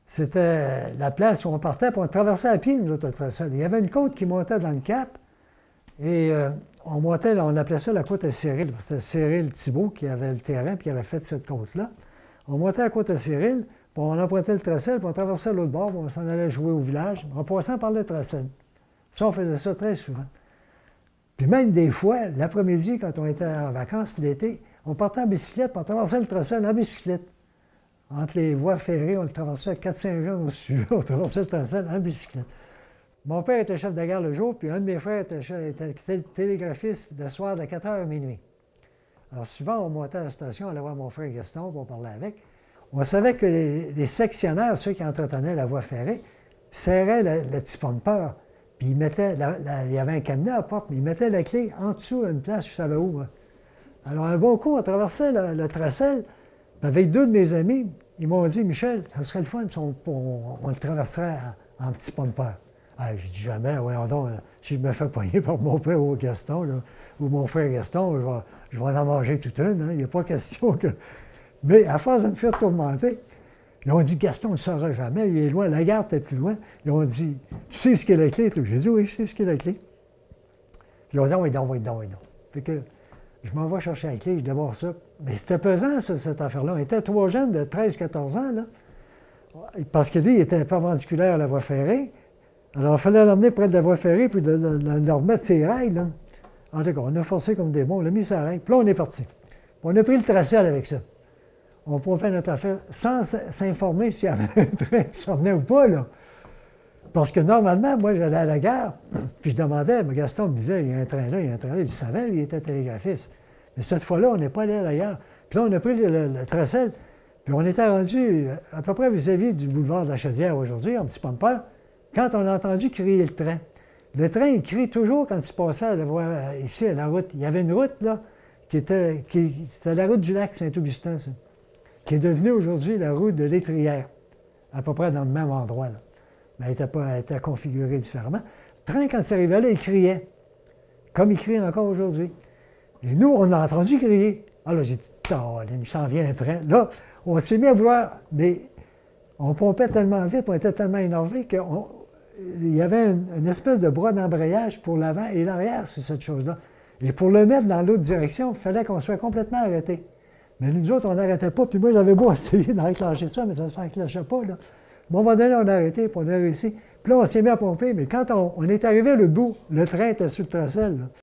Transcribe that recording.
C'était la place où on partait, puis on traversait à pied, nous autres, le Tressel. Il y avait une côte qui montait dans le cap, et on montait, on appelait ça la côte à Cyril. C'était Cyril Thibault qui avait le terrain, puis qui avait fait cette côte-là. On montait à la côte à Cyril, puis on empruntait le Tressel, puis on traversait l'autre bord, puis on s'en allait jouer au village, en passant par le Tressel. Ça, on faisait ça très souvent. Puis même des fois, l'après-midi, quand on était en vacances l'été, on partait en bicyclette, puis on traversait le Tressel en bicyclette. Entre les voies ferrées, on le traversait à 4-5 jours, on traversait le Tressel en bicyclette. Mon père était chef de gare le jour, puis un de mes frères était télégraphiste le soir de 4h à minuit. Alors souvent, on montait à la station, on allait voir mon frère Gaston, puis on parlait avec. On savait que les sectionnaires, ceux qui entretenaient la voie ferrée, serraient le petit pompeur. Puis ils mettaient, il y avait un cadenas à la porte, mais ils mettaient la clé en dessous, à une place, je savais où. Alors un bon coup, on traversait le Tressel, avec deux de mes amis, ils m'ont dit, Michel, ça serait le fun si on le traverserait en petit pompeur. Ah, j'ai dit jamais, voyons donc, si je me fais pogner par mon père ou Gaston, là, ou mon frère Gaston, je vais en manger toute une, hein, il n'y a pas question que... Mais à force de me faire tourmenter, ils ont dit, Gaston ne le saura jamais, il est loin, la gare était plus loin. Ils ont dit, tu sais ce qu'est la clé? J'ai dit, oui, je sais ce qu'est la clé. Ils ont dit, oui, donc. Fait que je m'en vais chercher la clé, je démarre ça. Mais c'était pesant, ça, cette affaire-là. On était trois jeunes de 13-14 ans, là. Parce que lui, il était perpendiculaire à la voie ferrée. Alors, il fallait l'emmener près de la voie ferrée, puis le remettre ses rails, là. En tout cas, on a forcé comme des bons, on l'a mis sur la règle. Puis là, on est parti. Puis on a pris le Tressel avec ça. On pompait notre affaire sans s'informer s'il y avait un train qui s'en venait ou pas, là. Parce que normalement, moi, j'allais à la gare, puis je demandais, mais Gaston me disait, il y a un train là, il y a un train là. Il savait, lui, il était télégraphiste. Mais cette fois-là, on n'est pas allé à la gare. Puis là, on a pris le Tressel, puis on était rendu à peu près vis-à-vis du boulevard de la Chaudière aujourd'hui, en petit pompeur, quand on a entendu crier le train. Le train, il crie toujours quand il passait à la voie, ici, à la route. Il y avait une route, là, c'était la route du lac Saint-Augustin, ça, qui est devenue aujourd'hui la route de l'Étrière, à peu près dans le même endroit, là. Mais elle était configurée différemment. Le train, quand il arrivait là, il criait, comme il crie encore aujourd'hui. Et nous, on a entendu crier. Ah là, j'ai dit, il s'en vient un train. Là, on s'est mis à vouloir, mais on pompait tellement vite, on était tellement énervés qu'il y avait une espèce de bras d'embrayage pour l'avant et l'arrière sur cette chose-là. Et pour le mettre dans l'autre direction, il fallait qu'on soit complètement arrêté. Mais nous autres, on n'arrêtait pas. Puis moi, j'avais beau essayer d'enclencher ça, mais ça ne s'enclenchait pas, là. À un moment donné, on a arrêté, puis on a réussi. Puis là, on s'est mis à pomper, mais quand on est arrivé à l'autre bout, le train était sur le Tressel, là.